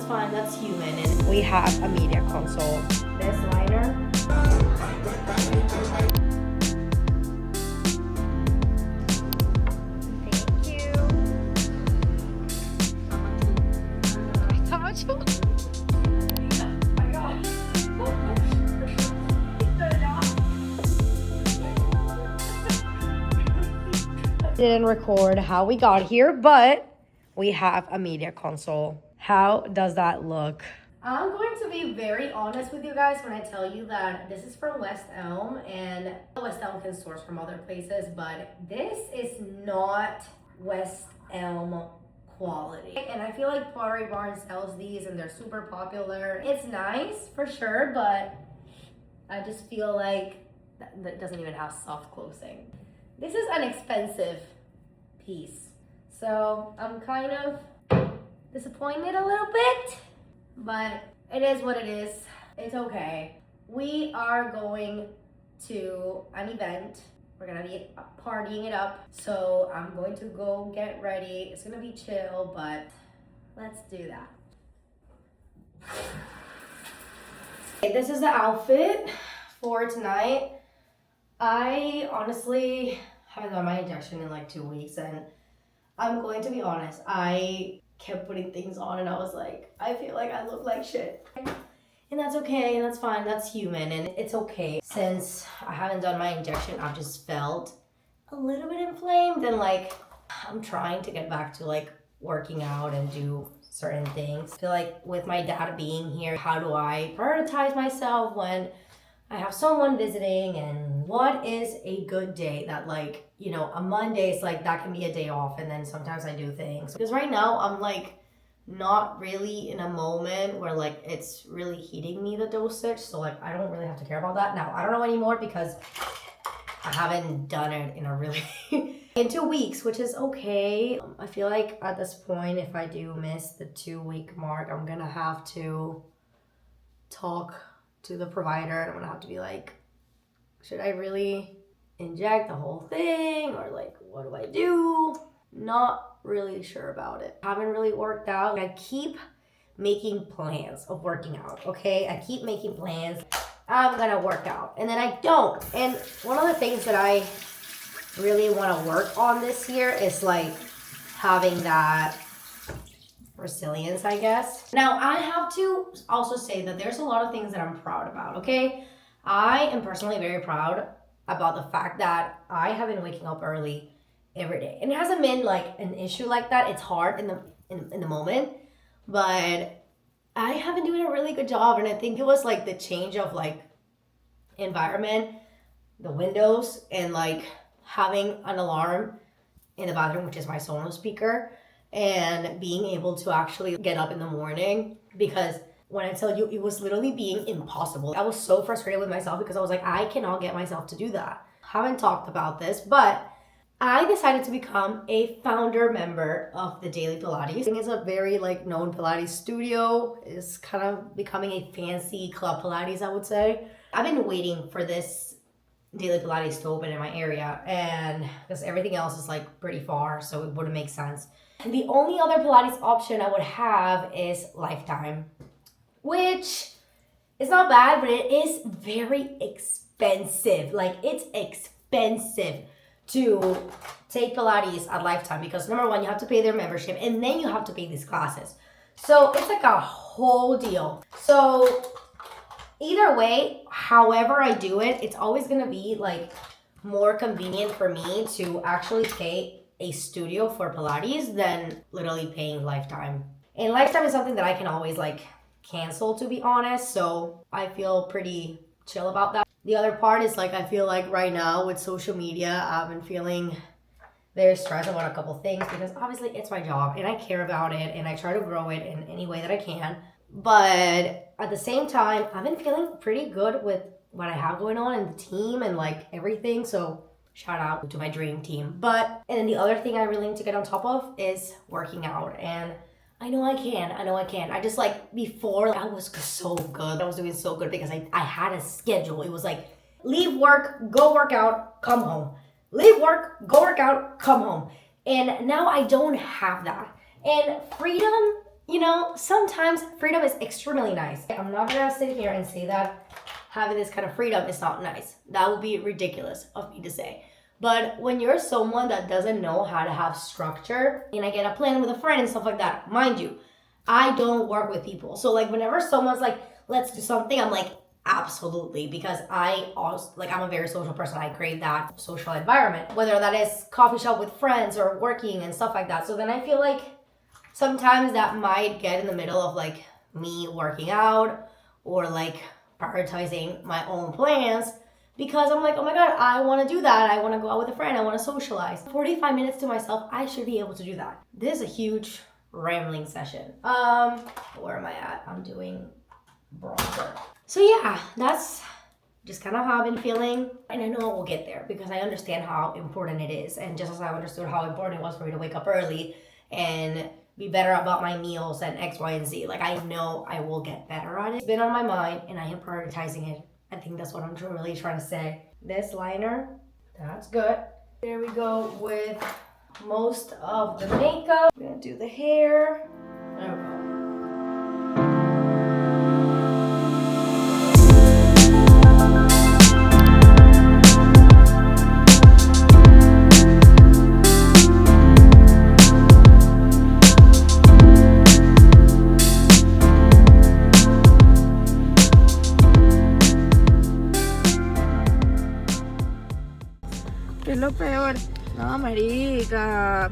fine, that's human. And we have a media console. This liner. Thank you. Didn't record how we got here, but we have a media console. How does that look? I'm going to be very honest with you guys when I tell you that this is from West Elm, and West Elm can source from other places, but this is not West Elm quality. And I feel like Pottery Barn sells these and they're super popular. It's nice for sure, but I just feel like that doesn't even have soft closing. This is an expensive piece, so I'm kind of disappointed a little bit, but it is what it is. It's okay. We are going to an event. We're gonna be partying it up, so I'm going to go get ready. It's gonna be chill, but let's do that. Okay, this is the outfit for tonight. I honestly haven't done my injection in like 2 weeks, and I'm going to be honest, I kept putting things on and I was like, I feel like I look like shit. And that's okay, and that's fine, that's human, and it's okay. Since I haven't done my injection, I've just felt a little bit inflamed, and like, I'm trying to get back to like working out and do certain things. I feel like with my dad being here, how do I prioritize myself when I have someone visiting, and what is a good day that, like, you know, a Monday is like, that can be a day off, and then sometimes I do things. Because right now I'm like not really in a moment where like it's really hitting me, the dosage, so like I don't really have to care about that. Now I don't know anymore because I haven't done it in a really in 2 weeks, which is okay. I feel like at this point, if I do miss the 2-week mark, I'm gonna have to talk to the provider, and I'm gonna have to be like, should I really inject the whole thing, or like what do I do? Not really sure about it. Haven't really worked out. I keep making plans of working out, okay? I keep making plans. I'm gonna work out, and then I don't. And one of the things that I really want to work on this year is like having that resilience, I guess. Now, I have to also say that there's a lot of things that I'm proud about, okay? I am personally very proud about the fact that I have been waking up early every day. And it hasn't been like an issue like that. It's hard in the moment, but I have been doing a really good job. And I think it was like the change of like environment, the windows, and like having an alarm in the bathroom, which is my Sonos speaker, and being able to actually get up in the morning. Because when I tell you, it was literally being impossible. I was so frustrated with myself because I was like, I cannot get myself to do that. Haven't talked about this, but I decided to become a founder member of the Daily Pilates. It's a very like known Pilates studio. It's kind of becoming a fancy club Pilates, I would say. I've been waiting for this Daily Pilates to open in my area, and because everything else is like pretty far, so it wouldn't make sense. And the only other Pilates option I would have is Lifetime, which is not bad, but it is very expensive. Like, it's expensive to take Pilates at Lifetime because number one, you have to pay their membership, and then you have to pay these classes. So it's like a whole deal. So either way, however I do it, it's always gonna be like more convenient for me to actually pay a studio for Pilates than literally paying Lifetime. And Lifetime is something that I can always like cancel, to be honest. So I feel pretty chill about that. The other part is like, I feel like right now with social media, I've been feeling very stressed about a couple things because obviously it's my job and I care about it and I try to grow it in any way that I can. But at the same time, I've been feeling pretty good with what I have going on in the team and like everything. So shout out to my dream team. And then the other thing I really need to get on top of is working out. And I know I can. I just like before, I was so good. I was doing so good because I had a schedule. It was like, leave work, go work out, come home. Leave work, go work out, come home. And now I don't have that. And freedom you know, sometimes freedom is extremely nice. I'm not gonna sit here and say that having this kind of freedom is not nice. That would be ridiculous of me to say. But when you're someone that doesn't know how to have structure, and I get a plan with a friend and stuff like that, mind you, I don't work with people. So like whenever someone's like, let's do something, I'm like, absolutely, because I also, like, I'm a very social person. I crave that social environment, whether that is coffee shop with friends or working and stuff like that. So then I feel like sometimes that might get in the middle of like me working out or like prioritizing my own plans, because I'm like, oh my God, I want to do that. I want to go out with a friend. I want to socialize. 45 minutes to myself, I should be able to do that. This is a huge rambling session. Where am I at? I'm doing bronzer. So yeah, that's just kind of how I've been feeling. And I know we'll get there because I understand how important it is. And just as I understood how important it was for me to wake up early and be better about my meals and X, Y, and Z, like I know I will get better at it. It's been on my mind and I am prioritizing it. I think that's what I'm really trying to say. This liner, that's good. There we go with most of the makeup. I'm gonna do the hair. There we go. ¿Qué es lo peor? No, marica.